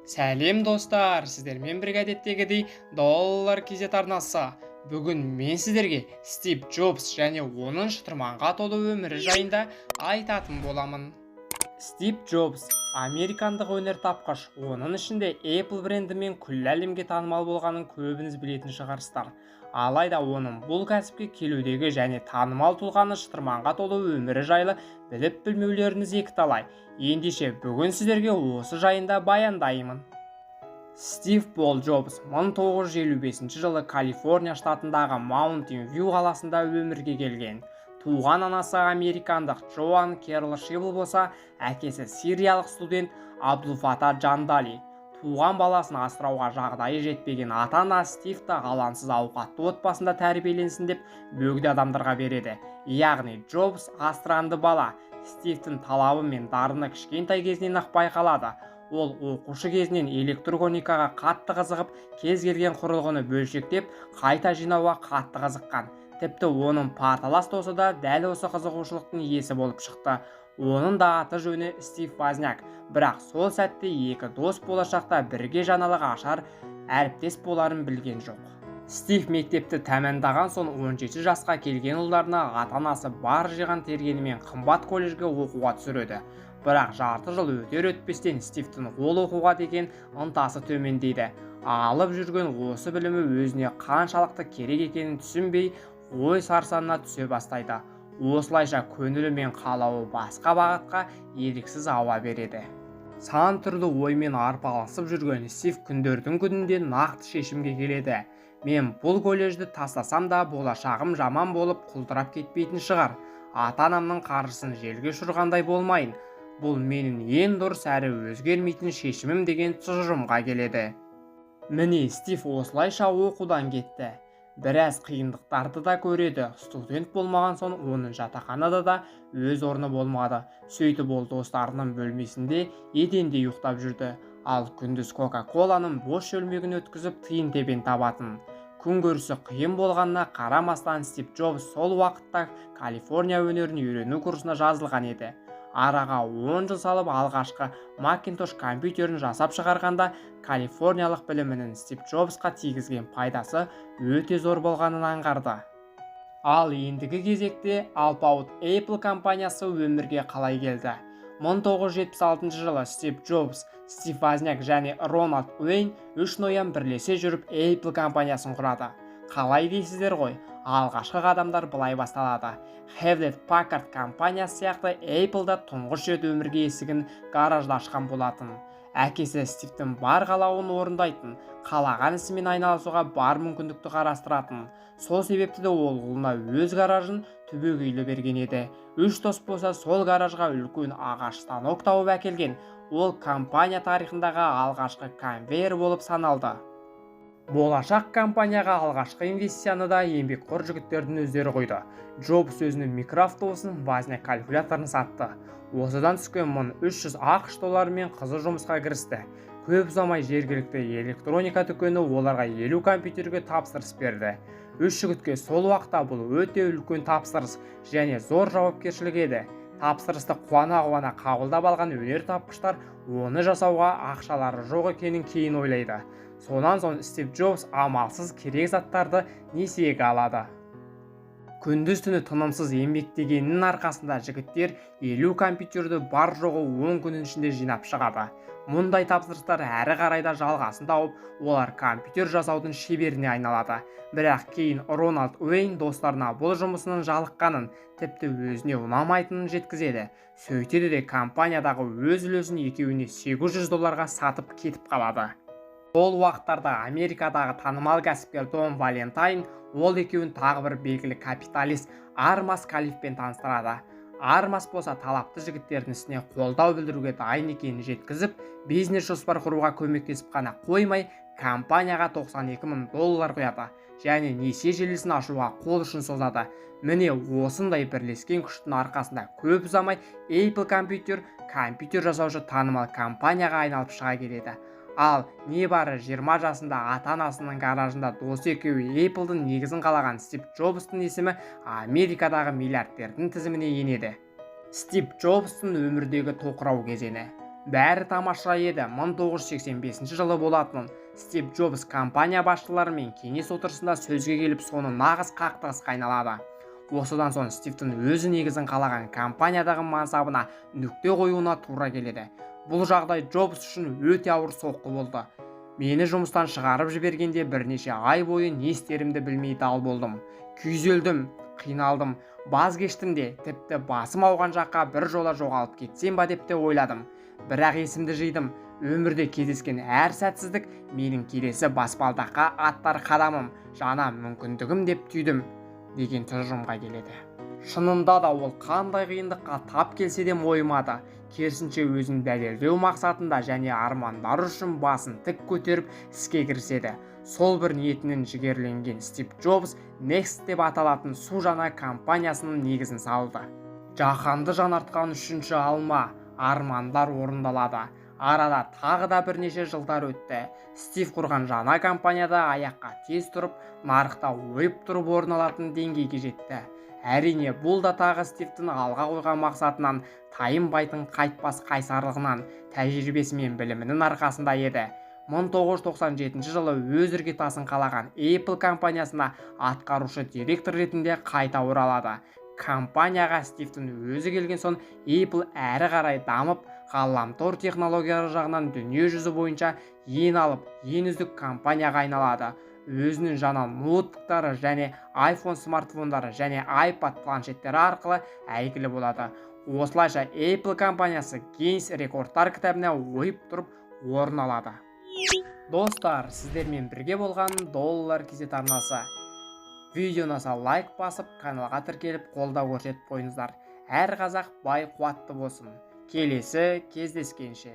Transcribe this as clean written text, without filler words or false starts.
Сәлем достар, сіздермен бірге әдеттегідей доллар кезет арнасы. Бүгін мен сіздерге Стив Джобс және оның шытырманға толы өмірі жайында айтатын боламын. Стив Джобс американдық өнертапқыш, оның ішінде Apple брендімен күллі әлемге танымал болғанын көбіңіз білетін шығарсыздар. Алайда оның бұл кәсіпке келудегі және танымал тұлғаны шытырманға толы өмірі жайлы біліп білмеулеріңіз екіталай. Ендеше бүгін сіздерге осы жайында баяндаймын. Стив Пол Джобс 1955 жылы Калифорния штатындағы Маунтин Вью қаласында өмірге келген. Туған анасы американдық Джоан Керл Шибл болса, әкесі сириялық студент Абдулфата Джандали. Туған баласын асырауға жағдайы жетпеген ата-ана Стивті алаңсыз ауқатты отбасында тәрбиеленсін деп бөгде адамдарға береді. Яғни Джобс асыранды бала. Стивтің талабы мен дарыны кішкентай кезінен-ақ байқалады. Ол оқушы кезінен электроникаға қатты қызығып, кез келген құрылғыны бөлшектеп, қайта жинауға қатты қызыққан. Тіпті оның парталас досы да дәл осы қызығушылықтың иесі болып шықты. Оның да аты жөні Стив Возняк. Бірақ сол сәтте екі дос болашақта бірге жаңалық ашар әріптес боларын білген жоқ. Стив мектепті тәмамдаған соң 17 жасқа келген ұлдарына ата-анасы бар жиған тергенімен қымбат колледжге оқуға түсіреді. Бірақ жарты жыл өтер өтпестен Стивтің ол оқуға деген ынтасы төмендейді. Алып жүрген осы білімі өзіне қаншалықты керек екенін түсінбей, ой сарсаңына түсе бастайды. Осылайша көңілі мен қалауы басқа бағытқа еріксіз ауа береді. Сан түрлі оймен арпалысып жүрген Стив күндердің күнінде нақты шешімге келеді. Мен бұл колледжді тастасам да болашағым жаман болып құлдырап кетпейтін шығар. Ата-анамның қаржысын желге ұшырғандай болмайын. Бұл менің ең дұрыс әрі өзгермейтін шешімім деген тұжырымға келеді. Міне Стив осылайша оқудан кетті. Біраз қиындықтарды да көреді. Студент болмаған соң оның жатақханада да өз орны болмады. Сөйтіп ол достарының бөлмесінде еденде ұйықтап жүрді. Ал күндіз Кока-Коланың бос шөлмегін өткізіп тиын тебен табатын. Күн көрісі қиын болғанына қарамастан Стив Джобс сол уақытта Калифорния өнерін үйрену курсына жазылған еді. Араға 10 жыл салып алғашқы Macintosh компьютерін жасап шығарғанда калифорниялық білімінің Стив Джобсқа тигізген пайдасы өте зор болғанын аңғарды. Ал ендігі кезекте алпауыт Apple компаниясы өмірге қалай келді? 1976 жылы Стив Джобс, Стив Возняк және Рональд Уэйн 3 ноян бірлесе жүріп Apple компаниясын құрады. Қалай дейсіздер ғой? Алғашқы қадамдар былай басталады. Hewlett Packard компаниясы сияқты Apple да тұңғыш рет өмірге есігін гаражда ашқан болатын. Әкесі Стивтің бар қалауын орындайтын, қалаған ісімен айналысуға бар мүмкіндікті қарастыратын. Сол себепті де ол ұлына өз гаражын түбегейлі берген еді. 3 дос болса сол гаражға үлкен ағаш станок тауып әкелген. Ол компания тарихындағы алғашқы конвейер болып саналды. Болашақ компанияға алғашқы инвестицияны да еңбекқор жігіттердің өздері қойды. Джобс өзінің микроавтобусын, Возняк калькуляторын сатты. Осыдан түскен 1300 ақш долларымен қызы жұмысқа кірісті. Көп ұзамай жергілікті электроника дүкені оларға 50 компьютерге тапсырыс берді. 3 жігітке сол уақытта бұл өте үлкен тапсырыс және зор жауапкершілік еді. Тапсырысты қуана-қуана қабылдап алған өнертапқыштар оны жасауға ақшалары жоқ екенін кейін ойлайды. Сонан соң Стив Джобс амалсыз керек заттарды несиеге алады. Күндіз түні тынымсыз еңбектегенінің арқасында жігіттер 50 компьютерді бар жоғы 10 күннің ішінде жинап шығады. Мұндай тапсырыстар әрі қарайда жалғасын тауып, олар компьютер жасаудың шеберіне айналады. Бірақ кейін Рональд Уэйн достарына бұл жұмысының жалыққанын, тіпті өзіне ұнамайтынын жеткізеді. Сөйтеді де компаниядағы өз үлесін екеуіне $800 сатып кетіп қалады. Сол уақыттарда Америкадағы танымал кәсіпкер Том Валентайн ол екеуін тағы бір белгілі капиталист Армас Калифпен таныстырады. Армас болса талапты жігіттердің ісіне қолдау білдіруге дайын екенін жеткізіп, бизнес жоспар құруға көмектесіп қана қоймай, компанияға $92,000 құяды және несие желісін ашуға қол ұшын созады. Міне осындай бірлескен күштің арқасында көп ұзамай Apple компьютер жасаушы танымал компанияға айналып шыға келеді. Ал небары 20 жасында ата-анасының гаражында досы екеуі Apple'дың негізін қалаған Стив Джобстың есімі Америкадағы миллиардердің тізіміне енеді. Стив Джобстың өмірдегі тоқырау кезеңі. Бәрі тамаша еді. 1985 жылы болатын. Стив Джобс компания басшыларымен кеңес отырысында сөзге келіп, соны нағыз қақтығысқа айналады. Осыдан соң Стивтің өзі негізін қалаған компаниядағы мансабына нүкте қоюына тура келеді. Бұл жағдай Джобс үшін өте ауыр соққы болды. Мені жұмыстан шығарып жібергенде бірнеше ай бойы не істерімді білмей дал болдым. Күйзелдім, қиналдым, баз кештім де, тіпті басым ауған жаққа бір жола жоғалып кетсем ба деп те ойладым. Бірақ есімді жидым. Өмірде кездескен әр сәтсіздік менің келесі баспалдаққа аттар қадамым, жаңа мүмкіндігім деп түйдім деген тұжырымға келеді. Шынында да ол қандай қиындыққа тап келсе де мойымады. Керісінше өзін дәлелдеу мақсатында және армандар үшін басын тік көтеріп іске кіріседі. Сол бір ниетінен жігерленген Стив Джобс Next деп аталатын су жаңа компаниясының негізін салды. Жаһанды жаңартқан үшінші алма, армандар орындалады. Арада тағы да бірнеше жылдар өтті. Стив құрған жаңа компанияда аяққа тез тұрып, нарықта ойып тұрып орын алатын деңгейге жетті. Әрине, бұл да тағы Стивтің алға қойған мақсатынан, тайынбайтын қайтпас қайсарлығынан, тәжірибесі мен білімінің арқасында еді. 1997 жылы өз іргетасын қалаған Apple компаниясына атқарушы директор ретінде қайта оралады. Компанияға Стивтің өзі келген соң Apple әрі қарай дамып, ғаламтор технологиялары жағынан дүние жүзі бойынша ең алып, ең үздік компанияға айналады. Өзінің жаңа ноутбуктары және iPhone смартфондары және iPad планшеттері арқылы әйгілі болады. Осылайша Apple компаниясы Гиннес рекордтар кітабына ойып тұрып орын алады. Достар, сіздермен бірге болған Доллар KZ арнасы. Видеоны лайк басып, каналға тіркеліп қолдау көрсетіп қойыңыздар. Әр қазақ бай қуатты болсын. Келесі кездескенше.